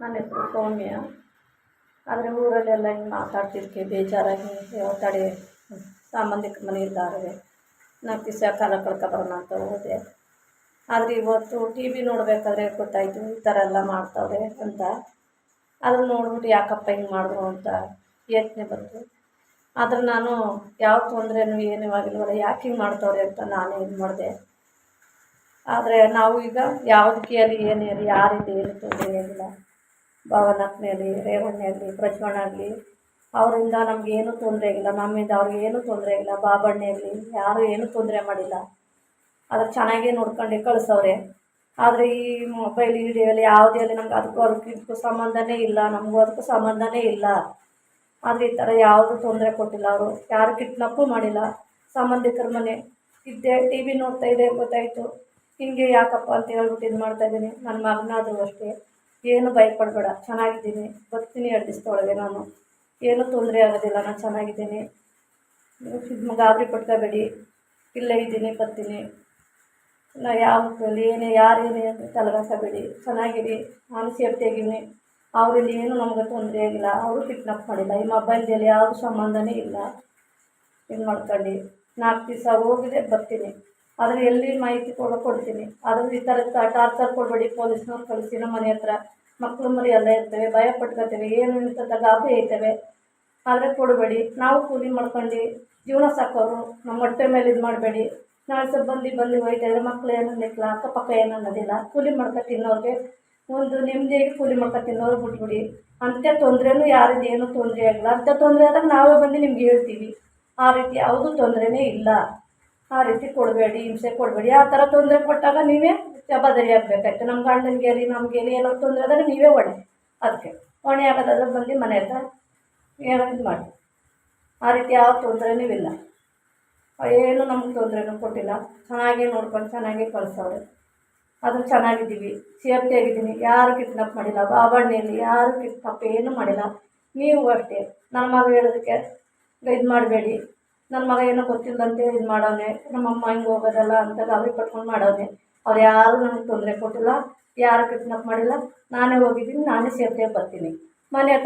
ನನ್ನ ಹೆಸರು ಸೌಮ್ಯ. ಆದರೆ ಊರಲ್ಲೆಲ್ಲ ಹಿಂಗೆ ಮಾತಾಡ್ತಿರ್ತೀವಿ ಬೇಜಾರಾಗಿ ತಡೆ ಸಂಬಂಧಿಕರ ಮನೆ ಇದ್ದಾರೆ ನಾಲ್ಕು ದಿವಸ ಕಾಲ ಕಳ್ಕೊಬರೋಣ ಅಂತ ಹೋದೆ. ಆದರೆ ಇವತ್ತು ಟಿ ವಿ ನೋಡಬೇಕಾದ್ರೆ ಗೊತ್ತಾಯಿತು ಈ ಥರ ಎಲ್ಲ ಮಾಡ್ತಾವ್ರೆ ಅಂತ. ಅದನ್ನು ನೋಡ್ಬಿಟ್ಟು ಯಾಕಪ್ಪ ಹಿಂಗೆ ಮಾಡಿದ್ರು ಅಂತ ಯೋಚನೆ ಬಂತು. ಆದರೆ ನಾನು ಯಾವ ತೊಂದರೆನೂ ಏನೂ ಆಗಿಲ್ವಲ್ಲ, ಯಾಕೆ ಹಿಂಗೆ ಮಾಡ್ತಾವ್ರೆ ಅಂತ ನಾನೇ ಇದು ಮಾಡಿದೆ. ಆದರೆ ನಾವು ಈಗ ಯಾವುದಕ್ಕೆ ಅಲ್ಲಿ ಏನೇ ಆಗಲಿ ಯಾರಿಂದ ಏನು ತೊಂದರೆ ಆಗಿಲ್ಲ. ಭವನಕ್ಕನೇ ಆಗಲಿ, ರೇವಣ್ಣ ಆಗಲಿ, ಪ್ರಜ್ವಣ್ಣ ಆಗಲಿ, ಅವರಿಂದ ನಮಗೇನು ತೊಂದರೆ ಆಗಿಲ್ಲ, ನಮ್ಮಿಂದ ಅವ್ರಿಗೇನು ತೊಂದರೆ ಆಗಿಲ್ಲ. ಬಾಬಣ್ಣ ಆಗಲಿ ಯಾರೂ ಏನೂ ತೊಂದರೆ ಮಾಡಿಲ್ಲ. ಆದರೆ ಚೆನ್ನಾಗೇ ನೋಡ್ಕೊಂಡು ಕಳಿಸವ್ರೆ. ಆದರೆ ಈ ಮೊಬೈಲ್ ವಿಡಿಯೋಲಿ ಯಾವುದೇ ಆಗಲಿ ನಮ್ಗೆ ಇದಕ್ಕೂ ಸಂಬಂಧನೇ ಇಲ್ಲ, ನಮಗೂ ಅದಕ್ಕೂ ಸಂಬಂಧನೇ ಇಲ್ಲ. ಆದರೆ ಈ ಥರ ಯಾವುದೂ ತೊಂದರೆ ಕೊಟ್ಟಿಲ್ಲ. ಅವರು ಯಾರು ಕಿಡ್ನಾಪು ಮಾಡಿಲ್ಲ. ಸಂಬಂಧಿಕರ ಮನೆ ಇದ್ದೆ, ಟಿ ವಿ ನೋಡ್ತಾಯಿದ್ದೆ, ಗೊತ್ತಾಯಿತು ಹಿಂಗೆ ಯಾಕಪ್ಪ ಅಂತ ಹೇಳ್ಬಿಟ್ಟು ಇದು ಮಾಡ್ತಾಯಿದ್ದೀನಿ. ನನ್ನ ಮಗನಾದರೂ ಅಷ್ಟೇ, ಏನು ಭಯಪಡಬೇಡ, ಚೆನ್ನಾಗಿದ್ದೀನಿ, ಬರ್ತೀನಿ 2 ದಿವಸದೊಳಗೆ, ನಾನು ಏನೂ ತೊಂದರೆ ಆಗೋದಿಲ್ಲ, ನಾನು ಚೆನ್ನಾಗಿದ್ದೀನಿ, ಗಾಬರಿ ಪಡ್ಕೋಬೇಡಿ, ಇಲ್ಲೇ ಇದ್ದೀನಿ, ಬರ್ತೀನಿ, ನಾ ಯಾವ ಏನೇ ಯಾರೇನೇ ಅಂತ ತಲೆಗಾಸಬೇಡಿ, ಚೆನ್ನಾಗಿರಿ, ನಾನು ಸೇಫ್ಟಿಯಾಗಿದ್ದೀನಿ. ಅವರಿಂದ ಏನೂ ನಮಗೆ ತೊಂದರೆ ಆಗಿಲ್ಲ, ಅವರು ಕಿಡ್ನಾಪ್ ಮಾಡಿಲ್ಲ. ಈ ಮೊಬೈಲ್ದಲ್ಲಿ ಯಾವುದು ಸಂಬಂಧನೇ ಇಲ್ಲ. ಇದು ಮಾಡ್ಕೊಂಡು 4 ದಿವಸ ಹೋಗಿದೆ, ಬರ್ತೀನಿ, ಆದರೆ ಎಲ್ಲಿ ಮಾಹಿತಿ ಕೊಡ್ತೀನಿ. ಆದರೆ ಈ ಥರ ಟಾರ್ಚರ್ ಕೊಡಬೇಡಿ, ಪೊಲೀಸ್ನವ್ರು ಕಳಿಸಿ. ನಮ್ಮ ಮನೆ ಹತ್ರ ಮಕ್ಕಳು ಮರಿ ಎಲ್ಲ ಇರ್ತವೆ, ಭಯ ಪಟ್ಕೋತೇವೆ, ಏನು ಇಂಥ ಗಾಬರಿ ಐತವೆ. ಆದರೆ ಕೊಡಬೇಡಿ. ನಾವು ಕೂಲಿ ಮಾಡ್ಕೊಂಡು ಜೀವನ ಸಾಕೋರು, ನಮ್ಮ ಹೊಟ್ಟೆ ಮೇಲೆ ಇದು ಮಾಡಬೇಡಿ. ನಾಳೆ ಸ್ವಲ್ಪ ಬಂದು ಹೋಯ್ತಾಯಿದ್ರೆ ಮಕ್ಕಳು ಏನು ಅನ್ನಿಲ್ಲ, ಅಕ್ಕಪಕ್ಕ ಏನು ಅನ್ನೋದಿಲ್ಲ. ಕೂಲಿ ಮಾಡ್ಕೊ ತಿನ್ನೋರಿಗೆ ಒಂದು ನೆಮ್ಮದಿಯಾಗಿ ಕೂಲಿ ಮಾಡ್ಕೊ ತಿನ್ನೋರು ಬಿಟ್ಬಿಡಿ. ಅಂಥ ತೊಂದರೆನೂ ಯಾರಿಂದ ಏನೂ ತೊಂದರೆ ಆಗಿಲ್ಲ. ಅಂಥ ತೊಂದರೆ ಆದಾಗ ನಾವೇ ಬಂದು ನಿಮ್ಗೆ ಹೇಳ್ತೀವಿ. ಆ ರೀತಿ ಯಾವುದೂ ತೊಂದರೆನೇ ಇಲ್ಲ. ಆ ರೀತಿ ಕೊಡಬೇಡಿ, ಹಿಂಸೆ ಕೊಡಬೇಡಿ. ಆ ಥರ ತೊಂದರೆ ಕೊಟ್ಟಾಗ ನೀವೇ ಜವಾಬ್ದಾರಿ ಆಗಬೇಕಾಯ್ತು. ನಮ್ಮ ಗಂಡನಿಗೆ ಆಗಲಿ ನಮಗೇಲಿ ಏನೋ ತೊಂದರೆ ಆದಾಗ ನೀವೇ ಹೊಣೆ. ಅದಕ್ಕೆ ಹೊಣೆ ಆಗೋದಾದ್ರೆ ಬಂದು ಮನೆ ಹತ್ರ ಏನೋ ಇದು ಮಾಡಿ. ಆ ರೀತಿ ಯಾವ ತೊಂದರೆನೂ ಇಲ್ಲ. ಏನೂ ನಮ್ಗೆ ತೊಂದರೆನೂ ಕೊಟ್ಟಿಲ್ಲ. ಚೆನ್ನಾಗೇ ನೋಡ್ಕೊಂಡು ಚೆನ್ನಾಗೇ ಕಳಿಸವ್ರೆ. ಅದು ಚೆನ್ನಾಗಿದ್ದೀವಿ, ಸೇಫ್ಟಿಯಾಗಿದ್ದೀನಿ, ಯಾರು ಕಿಡ್ನಾಪ್ ಮಾಡಿಲ್ಲ. ಬಾಬಣ್ಣಲ್ಲಿ ಯಾರು ಕಿಡ್ನಾಪ್ ಏನೂ ಮಾಡಿಲ್ಲ. ನೀವು ಅಷ್ಟೇ ನನ್ನ ಮಗ ಹೇಳೋದಕ್ಕೆ ಇದು ಮಾಡಬೇಡಿ. ನನ್ನ ಮಗ ಏನೋ ಗೊತ್ತಿಲ್ಲದಂತೆ ಇದು ಮಾಡೋನೆ, ನಮ್ಮಮ್ಮ ಹಿಂಗೆ ಹೋಗೋದಲ್ಲ ಅಂತ ಗಾಬರಿ ಪಟ್ಕೊಂಡು ಮಾಡೋನೆ. ಅವ್ರು ಯಾರೂ ನನಗೆ ತೊಂದರೆ ಕೊಟ್ಟಿಲ್ಲ, ಯಾರು ಕಿಡ್ನಾಪ್ ಮಾಡಿಲ್ಲ. ನಾನೇ ಹೋಗಿದ್ದೀನಿ, ನಾನೇ ಸೇಫ್ಟಿಯಾಗಿ ಬರ್ತೀನಿ. ಮನೆ ಹತ್ರ